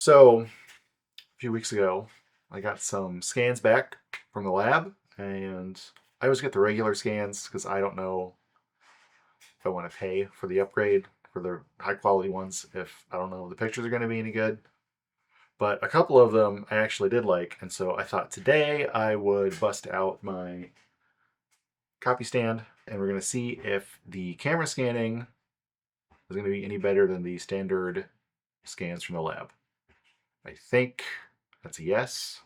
So, a few weeks ago, I got some scans back from the lab, and I always get the regular scans because I don't know if I want to pay for the upgrade for the high quality ones if I don't know if the pictures are going to be any good. But a couple of them I actually did like, and so I thought today I would bust out my copy stand and we're going to see if the camera scanning is going to be any better than the standard scans from the lab. I think that's a yes.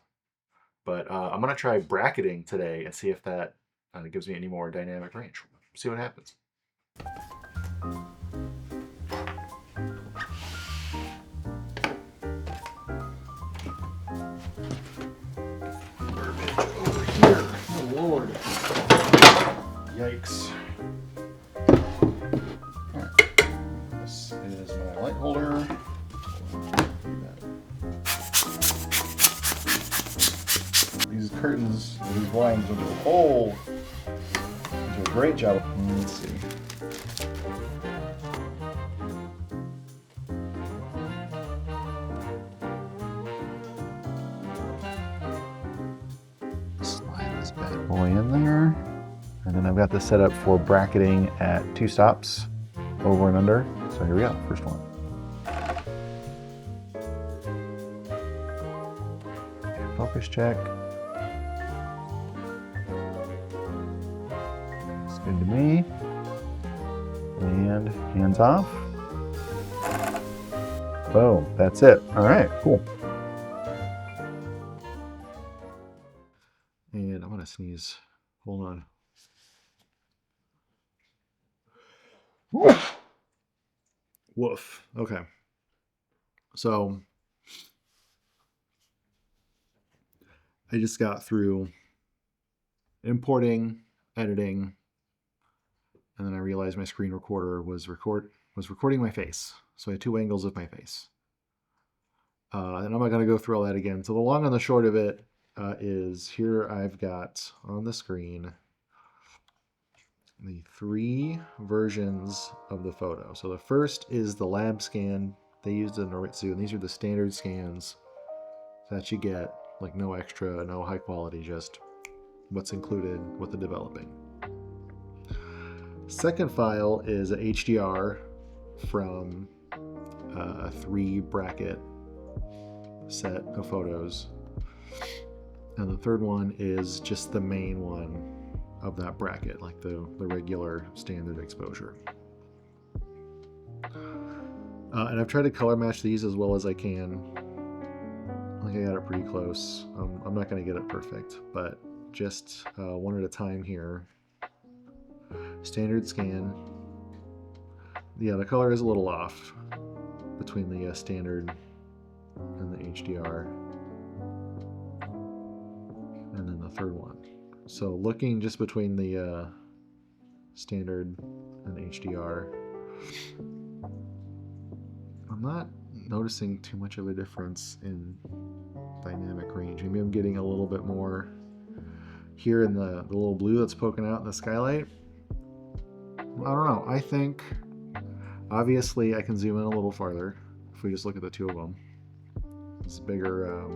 But I'm going to try bracketing today and see if that gives me any more dynamic range. See what happens. Garbage over here. Oh, Lord. Yikes. All right. This is my light holder. These curtains, these blinds will do a great job. Let's see. Slide this bad boy in there. And then I've got this set up for bracketing at 2 stops, over and under. So here we go, first one. Focus check. It's good to me. And hands off. Boom, that's it. All right, cool. And I'm gonna sneeze. Hold on. Woof. Woof. Okay. So I just got through importing, editing, and then I realized my screen recorder was recording my face. So I had 2 angles of my face. And I'm not going to go through all that again. So the long and the short of it is here I've got on the screen the 3 versions of the photo. So the first is the lab scan they used in Noritsu, and these are the standard scans that you get, like no extra, no high quality, just what's included with the developing. Second file is a HDR from a 3 bracket set of photos. And the third one is just the main one of that bracket, like the regular standard exposure. And I've tried to color match these as well as I can. I think I got it pretty close. I'm not going to get it perfect, but just one at a time here. Standard scan. Yeah, the color is a little off between the standard and the HDR. And then the third one. So looking just between the standard and HDR, I'm not noticing too much of a difference in dynamic range. Maybe I'm getting a little bit more here in the little blue that's poking out in the skylight. I don't know. I think obviously I can zoom in a little farther if we just look at the 2 of them. It's bigger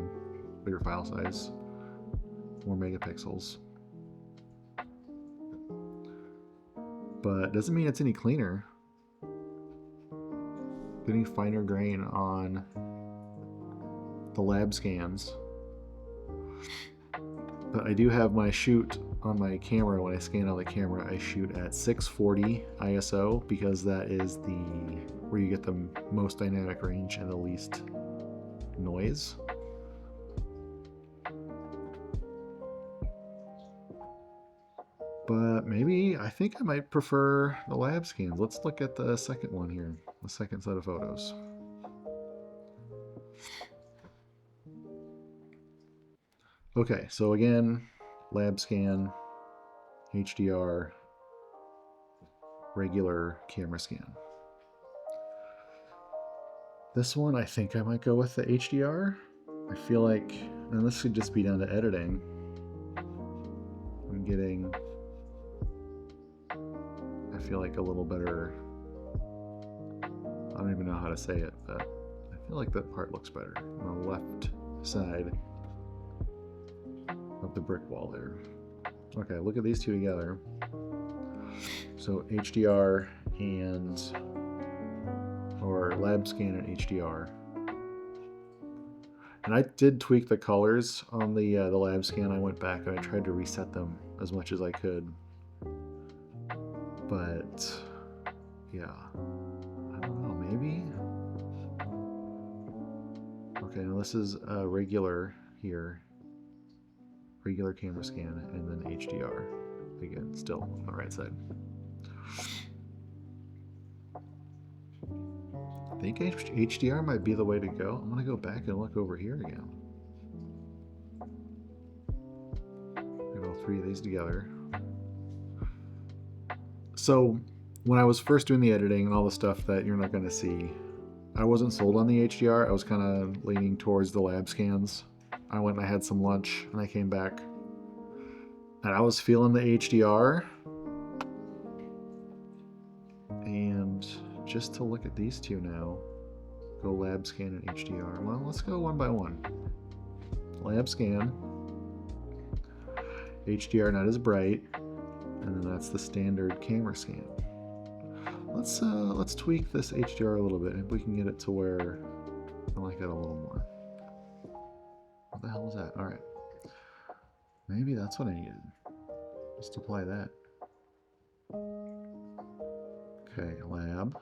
file size, more megapixels. But doesn't mean it's any cleaner. Getting finer grain on the lab scans. But I do have my shoot on my camera. When I scan out the camera, I shoot at 640 ISO because that is where you get the most dynamic range and the least noise. But maybe I think I might prefer the lab scans. Let's look at the second one here, the second set of photos. Okay, so again, lab scan, HDR, regular camera scan. This one, I think I might go with the HDR. I feel like, and this could just be down to editing, I'm getting, I feel like a little better, I don't even know how to say it, but I feel like that part looks better on the left side of the brick wall there. Okay, look at these two together. So HDR or lab scan and HDR. And I did tweak the colors on the lab scan. I went back and I tried to reset them as much as I could. But yeah, I don't know, maybe. Okay, now this is regular here. Regular camera scan and then HDR. Again, still on the right side. I think HDR might be the way to go. I'm gonna go back and look over here again. Get all three of these together. So when I was first doing the editing and all the stuff that you're not gonna see, I wasn't sold on the HDR. I was kind of leaning towards the lab scans. I went and I had some lunch and I came back and I was feeling the HDR. And just to look at these two now, go lab scan and HDR. Well, let's go one by one. Lab scan, HDR not as bright, and then that's the standard camera scan. Let's tweak this HDR a little bit. Maybe we can get it to where I like it a little more. What the hell is that? All right, maybe that's what I needed. Just apply that. Okay, lab.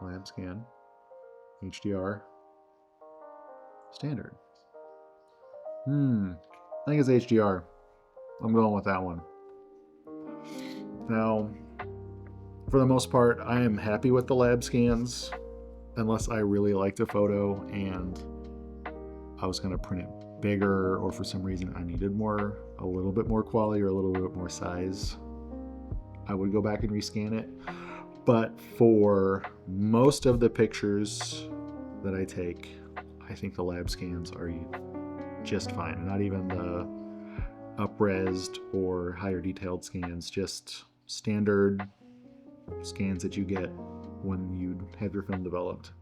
Lab scan. HDR. Standard. I think it's HDR. I'm going with that one. Now, for the most part, I am happy with the lab scans, unless I really liked a photo and I was going to print it bigger, or for some reason I needed a little bit more quality or a little bit more size. I would go back and rescan it. But for most of the pictures that I take, I think the lab scans are just fine. Not even the up-resed or higher detailed scans, just standard scans that you get when you have your film developed.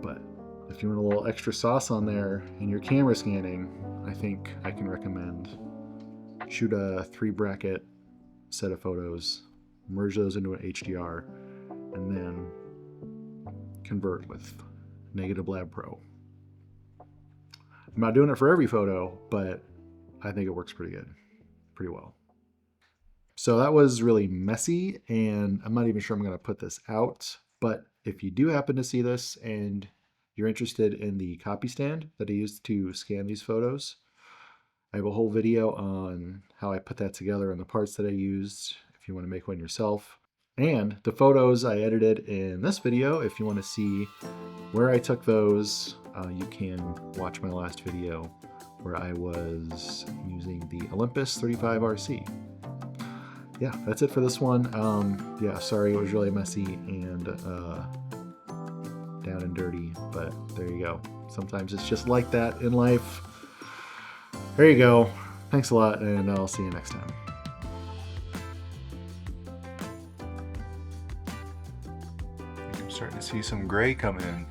But if you want a little extra sauce on there in your camera scanning, I think I can recommend shoot a 3-bracket set of photos, merge those into an HDR, and then convert with Negative Lab Pro. I'm not doing it for every photo, but I think it works pretty well. So that was really messy, and I'm not even sure I'm going to put this out, but if you do happen to see this and you're interested in the copy stand that I used to scan these photos, I have a whole video on how I put that together and the parts that I used if you want to make one yourself. And the photos I edited in this video, if you want to see where I took those, you can watch my last video where I was using the Olympus 35RC. Yeah, that's it for this one. Yeah, sorry it was really messy and down and dirty, but there you go. Sometimes it's just like that in life. There you go. Thanks a lot, and I'll see you next time. I'm starting to see some gray coming in.